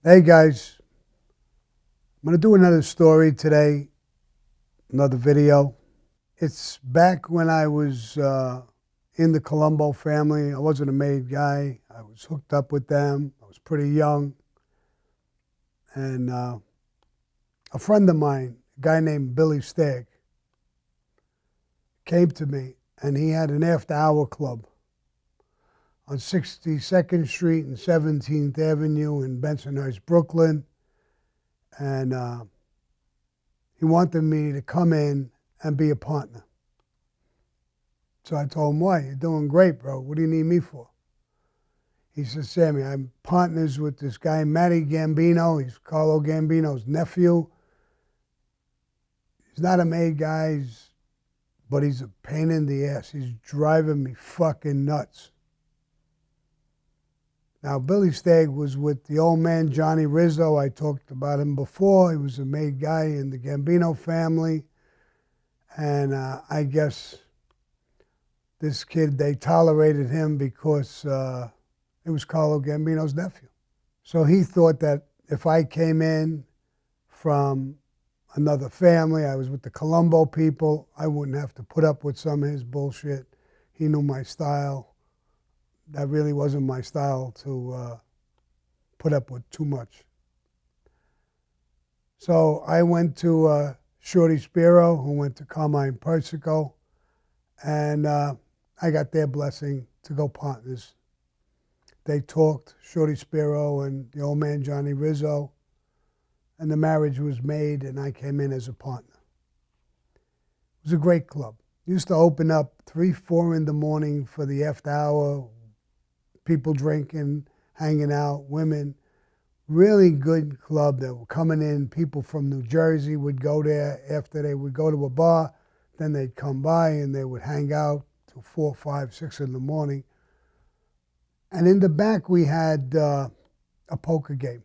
Hey guys, I'm going to do another story today, another video. It's back when I was in the Colombo family. I wasn't a made guy. I was hooked up with them. I was pretty young. And a friend of mine, a guy named Billy Stagg, came to me and he had an after-hour club on 62nd Street and 17th Avenue in Bensonhurst, Brooklyn. And he wanted me to come in and be a partner. So I told him, why? You're doing great, bro. What do you need me for? He said, Sammy, I'm partners with this guy, Matty Gambino. He's Carlo Gambino's nephew. He's not a made guy, but he's a pain in the ass. He's driving me fucking nuts. Now, Billy Stagg was with the old man, Johnny Rizzo. I talked about him before. He was a made guy in the Gambino family. And I guess this kid, they tolerated him because it was Carlo Gambino's nephew. So he thought that if I came in from another family, I was with the Colombo people, I wouldn't have to put up with some of his bullshit. He knew my style. That really wasn't my style to put up with too much. So I went to Shorty Spiro, who went to Carmine Persico, and I got their blessing to go partners. They talked, Shorty Spiro and the old man Johnny Rizzo, and the marriage was made, and I came in as a partner. It was a great club. Used to open up 3, 4 in the morning for the after hour, people drinking, hanging out, women. Really good club that were coming in. People from New Jersey would go there after they would go to a bar. Then they'd come by and they would hang out till 4, 5, 6 in the morning. And in the back we had a poker game.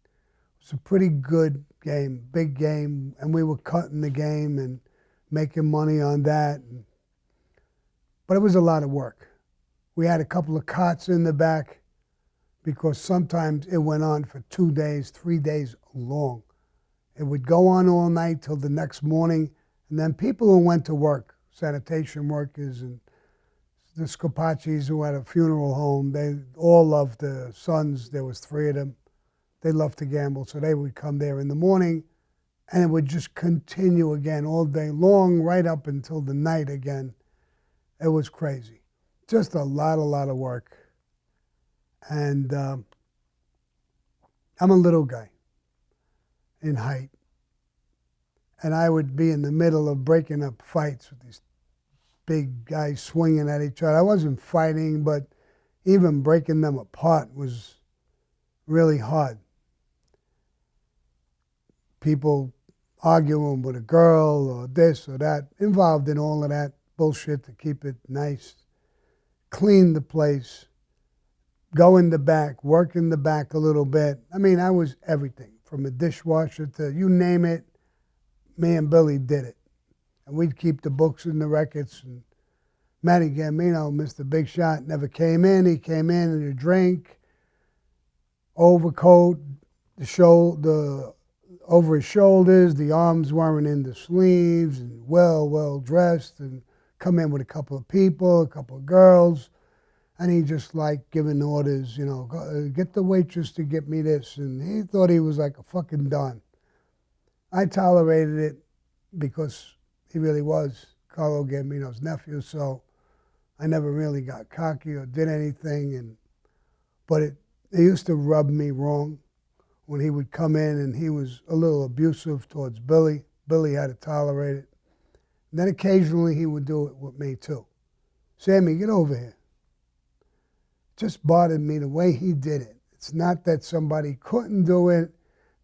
It was a pretty good game, big game, and we were cutting the game and making money on that. But it was a lot of work. We had a couple of cots in the back because sometimes it went on for 2 days, 3 days long. It would go on all night till the next morning, and then people who went to work, sanitation workers and the Scopaccis who had a funeral home, they all loved the sons. There was 3 of them. They loved to gamble, so they would come there in the morning, and it would just continue again all day long, right up until the night again. It was crazy. Just a lot of work. And I'm a little guy in height. And I would be in the middle of breaking up fights with these big guys swinging at each other. I wasn't fighting, but even breaking them apart was really hard. People arguing with a girl or this or that, involved in all of that bullshit to keep it nice. Clean the place, go in the back, work in the back a little bit. I mean, I was everything, from a dishwasher to you name it. Me and Billy did it. And we'd keep the books and the records. And Matty Gambino, Mr. Big Shot, never came in. He came in a drink, overcoat, over his shoulders, the arms weren't in the sleeves, and well dressed, and come in with a couple of people, a couple of girls, and he just liked giving orders, you know, get the waitress to get me this, and he thought he was like a fucking don. I tolerated it because he really was Carlo Gambino's nephew, so I never really got cocky or did anything, but it used to rub me wrong when he would come in and he was a little abusive towards Billy. Billy had to tolerate it. And then occasionally he would do it with me too. Sammy, get over here. It just bothered me the way he did it. It's not that somebody couldn't do it,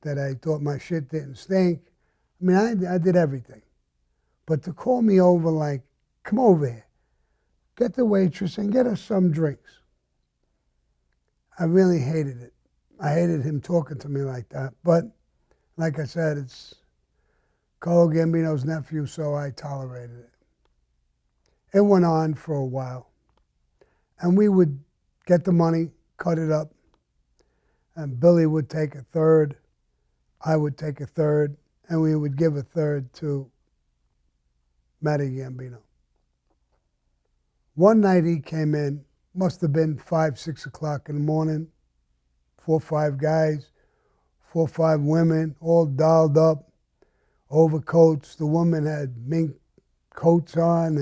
that I thought my shit didn't stink. I mean, I did everything. But to call me over like, come over here, get the waitress and get us some drinks. I really hated it. I hated him talking to me like that. But like I said, it's Carlo Gambino's nephew, so I tolerated it. It went on for a while. And we would get the money, cut it up, and Billy would take a third, I would take a third, and we would give a third to Matty Gambino. One night he came in, must have been 5, 6 o'clock in the morning, 4 or 5 guys, 4 or 5 women, all dolled up, overcoats. The woman had mink coats on,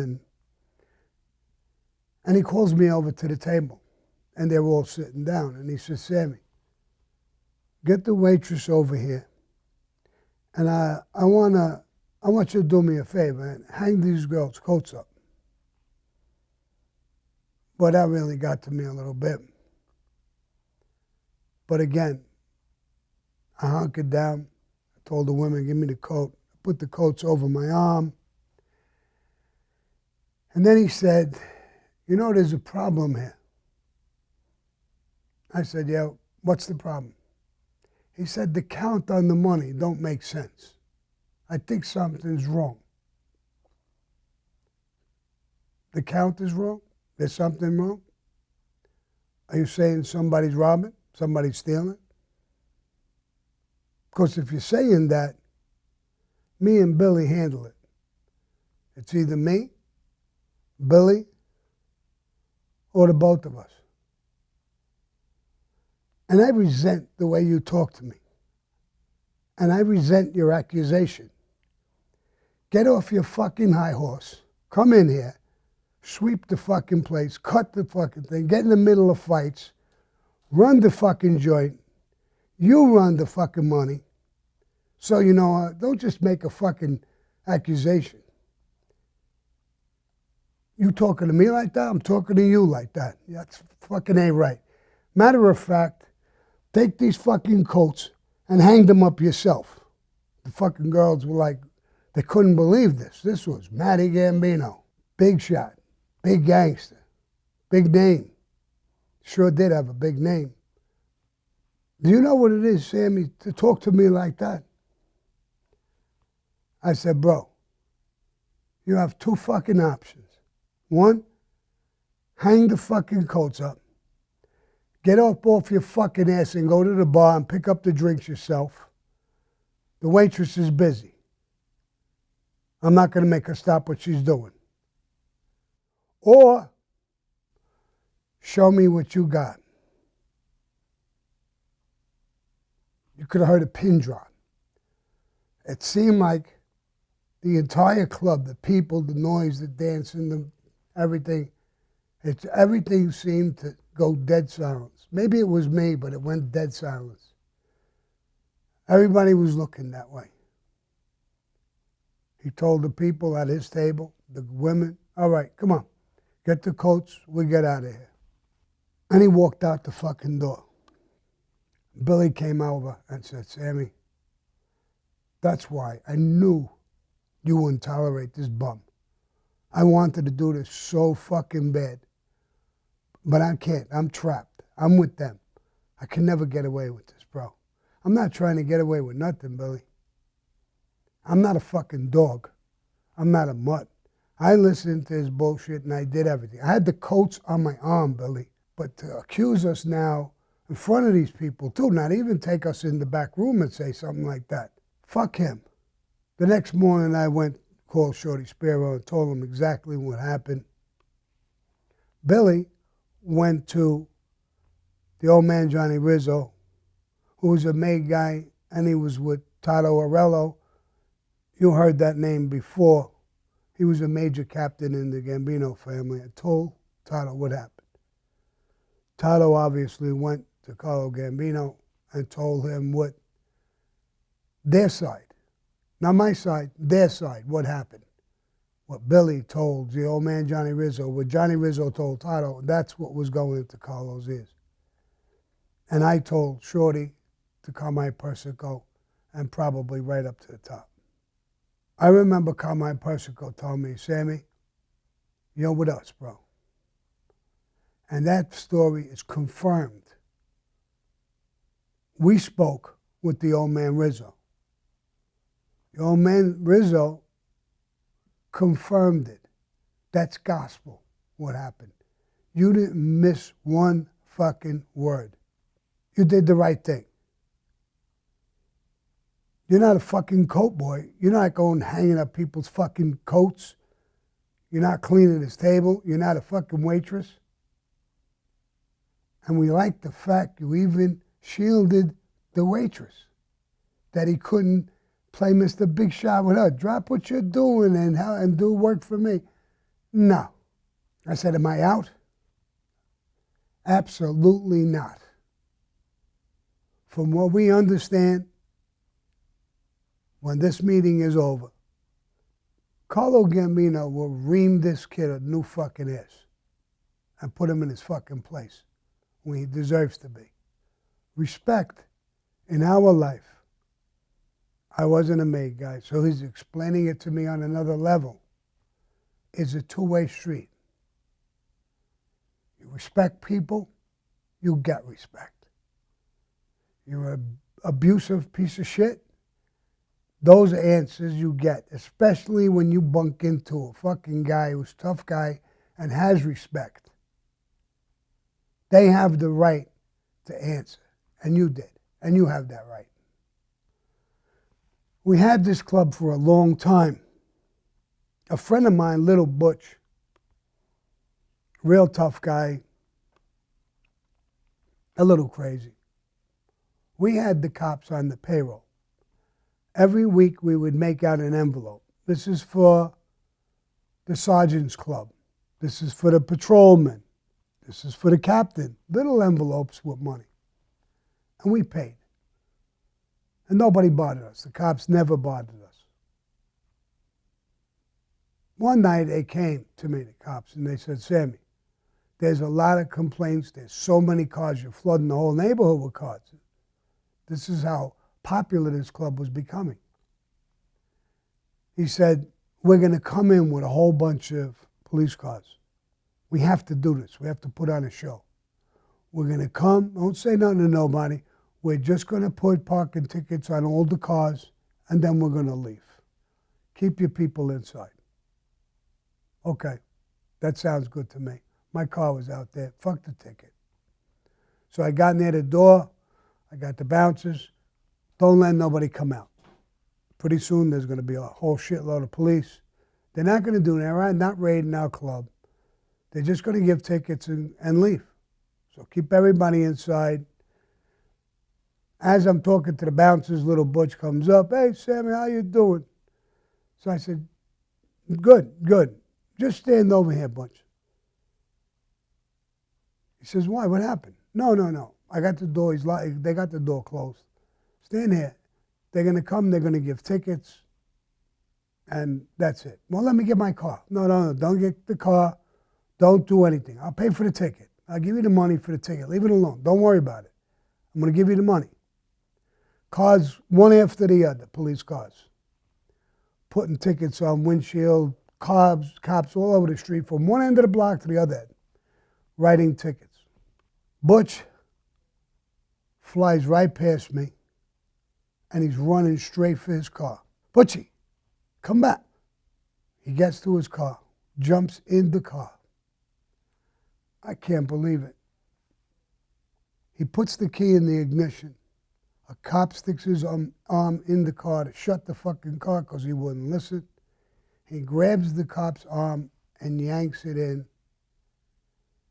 and he calls me over to the table, and they're all sitting down, and he says, Sammy, get the waitress over here, and I want you to do me a favor and hang these girls' coats up. But that really got to me a little bit. But again, I hunkered down. I told the women, give me the coat. I put the coats over my arm. And then he said, you know, there's a problem here. I said, yeah, what's the problem? He said, the count on the money don't make sense. I think something's wrong. The count is wrong? There's something wrong? Are you saying somebody's robbing? Somebody's stealing? Because if you're saying that, me and Billy handle it. It's either me, Billy, or the both of us. And I resent the way you talk to me. And I resent your accusation. Get off your fucking high horse. Come in here. Sweep the fucking place. Cut the fucking thing. Get in the middle of fights. Run the fucking joint. You run the fucking money. So, you know, don't just make a fucking accusation. You talking to me like that? I'm talking to you like that. That's fucking ain't right. Matter of fact, take these fucking coats and hang them up yourself. The fucking girls were like, they couldn't believe this. This was Matty Gambino. Big shot. Big gangster. Big name. Sure did have a big name. Do you know what it is, Sammy, to talk to me like that? I said, bro, you have 2 fucking options. 1, hang the fucking coats up. Get up off your fucking ass and go to the bar and pick up the drinks yourself. The waitress is busy. I'm not going to make her stop what she's doing. Or show me what you got. You could have heard a pin drop. It seemed like the entire club, the people, the noise, the dancing, everything seemed to go dead silence. Maybe it was me, but it went dead silence. Everybody was looking that way. He told the people at his table, the women, all right, come on, get the coats, we get out of here. And he walked out the fucking door. Billy came over and said, Sammy, that's why I knew you wouldn't tolerate this bum. I wanted to do this so fucking bad. But I can't. I'm trapped. I'm with them. I can never get away with this, bro. I'm not trying to get away with nothing, Billy. I'm not a fucking dog. I'm not a mutt. I listened to his bullshit and I did everything. I had the coats on my arm, Billy. But to accuse us now in front of these people, too, not even take us in the back room and say something like that. Fuck him. The next morning I went, called Shorty Spiro and told him exactly what happened. Billy went to the old man Johnny Rizzo, who was a made guy, and he was with Toto Arello. You heard that name before. He was a major captain in the Gambino family. I told Toto what happened. Toto obviously went to Carlo Gambino and told him what their side, not my side, their side, what happened. What Billy told the old man Johnny Rizzo, what Johnny Rizzo told Toto, that's what was going into Carlo's ears. And I told Shorty to Carmine Persico and probably right up to the top. I remember Carmine Persico told me, Sammy, you're with us, bro. And that story is confirmed. We spoke with the old man Rizzo. The old man Rizzo confirmed it. That's gospel, what happened. You didn't miss one fucking word. you did the right thing. You're not a fucking coat boy. You're not going hanging up people's fucking coats. You're not cleaning his table. You're not a fucking waitress. And we like the fact you even shielded the waitress, that he couldn't play Mr. Big Shot with her. Drop what you're doing and do work for me. No. I said, am I out? Absolutely not. From what we understand, when this meeting is over, Carlo Gambino will ream this kid a new fucking ass and put him in his fucking place when he deserves to be. Respect in our life. I wasn't a maid guy, so he's explaining it to me on another level. It's a two-way street. You respect people, you get respect. You're an abusive piece of shit, those are answers you get, especially when you bunk into a fucking guy who's a tough guy and has respect. They have the right to answer, and you did, and you have that right. We had this club for a long time. A friend of mine, Little Butch, real tough guy, a little crazy. We had the cops on the payroll. Every week we would make out an envelope. This is for the sergeant's club. This is for the patrolman. This is for the captain. Little envelopes with money. And we paid. And nobody bothered us. The cops never bothered us. One night they came to me, the cops, and they said, Sammy, there's a lot of complaints. There's so many cars. You're flooding the whole neighborhood with cars. This is how popular this club was becoming. He said, we're going to come in with a whole bunch of police cars. We have to do this. We have to put on a show. We're going to come. Don't say nothing to nobody. We're just going to put parking tickets on all the cars, and then we're going to leave. Keep your people inside. Okay, that sounds good to me. My car was out there. Fuck the ticket. So I got near the door. I got the bouncers. Don't let nobody come out. Pretty soon there's going to be a whole shitload of police. They're not going to do that, right? Not raiding our club. They're just going to give tickets and leave. So keep everybody inside. As I'm talking to the bouncers, Little Butch comes up. Hey, Sammy, how you doing? So I said, good, good. Just stand over here, Butch. He says, why? What happened? No. I got the door. They got the door closed. Stand here. They're going to come. They're going to give tickets. And that's it. Well, let me get my car. No. Don't get the car. Don't do anything. I'll pay for the ticket. I'll give you the money for the ticket. Leave it alone. Don't worry about it. I'm going to give you the money. Cars, one after the other, police cars. Putting tickets on windshield, cops all over the street from one end of the block to the other end, writing tickets. Butch flies right past me, and he's running straight for his car. Butchie, come back. He gets to his car, jumps in the car. I can't believe it. He puts the key in the ignition. A cop sticks his arm in the car to shut the fucking car because he wouldn't listen. He grabs the cop's arm and yanks it in.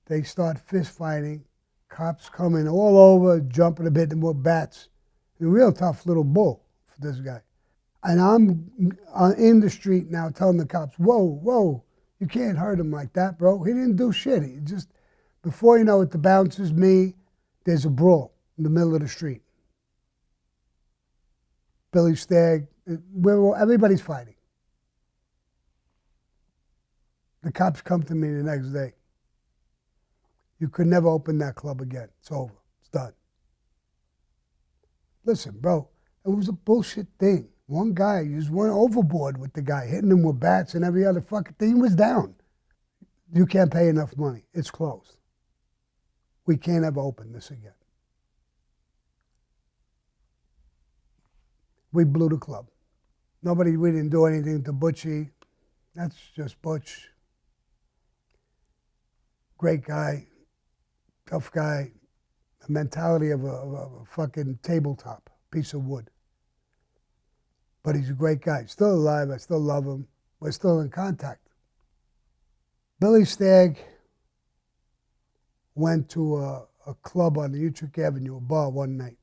They start fist fighting. Cops coming all over, jumping a bit with bats. A real tough little bull for this guy. And I'm in the street now telling the cops, whoa, you can't hurt him like that, bro. He didn't do shit. He just, before you know it, the bouncer's me, there's a brawl in the middle of the street. Billy Stagg, everybody's fighting. The cops come to me the next day. You could never open that club again. It's over. It's done. Listen, bro, it was a bullshit thing. One guy just went overboard with the guy, hitting him with bats and every other fucking thing. He was down. You can't pay enough money. It's closed. We can't ever open this again. We blew the club. We didn't do anything to Butchie. That's just Butch. Great guy, tough guy, the mentality of a fucking tabletop piece of wood. But he's a great guy. Still alive. I still love him. We're still in contact. Billy Stagg went to a club on the Utrecht Avenue, a bar one night.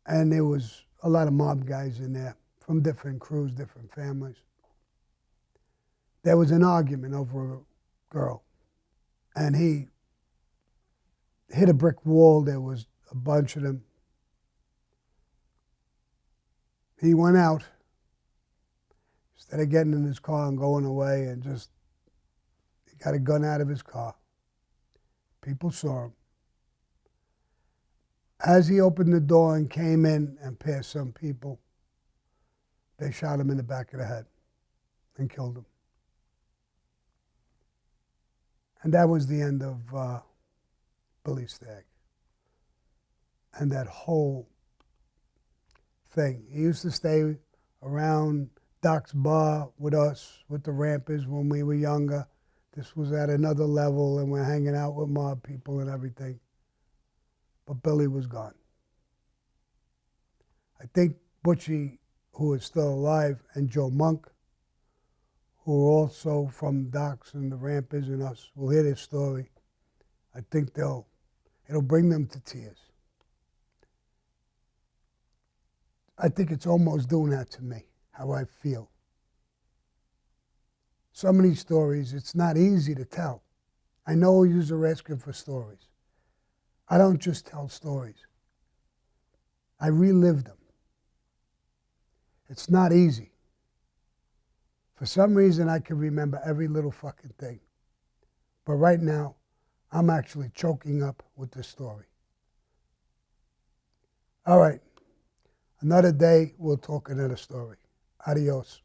And there was a lot of mob guys in there from different crews, different families. There was an argument over a girl. And he hit a brick wall. There was a bunch of them. He went out, instead of getting in his car and going away, and just, he got a gun out of his car. People saw him. As he opened the door and came in and passed some people, they shot him in the back of the head and killed him. And that was the end of Billy Stagg. And that whole thing. He used to stay around Doc's bar with us, with the Rampers when we were younger. This was at another level, and we're hanging out with mob people and everything. But Billy was gone. I think Butchie, who is still alive, and Joe Monk, who are also from Doc's and the Rampers and us, will hear this story. I think it'll bring them to tears. I think it's almost doing that to me, how I feel. Some of these stories, it's not easy to tell. I know you're asking for stories. I don't just tell stories. I relive them. It's not easy. For some reason, I can remember every little fucking thing. But right now, I'm actually choking up with this story. All right. Another day, we'll talk another story. Adios.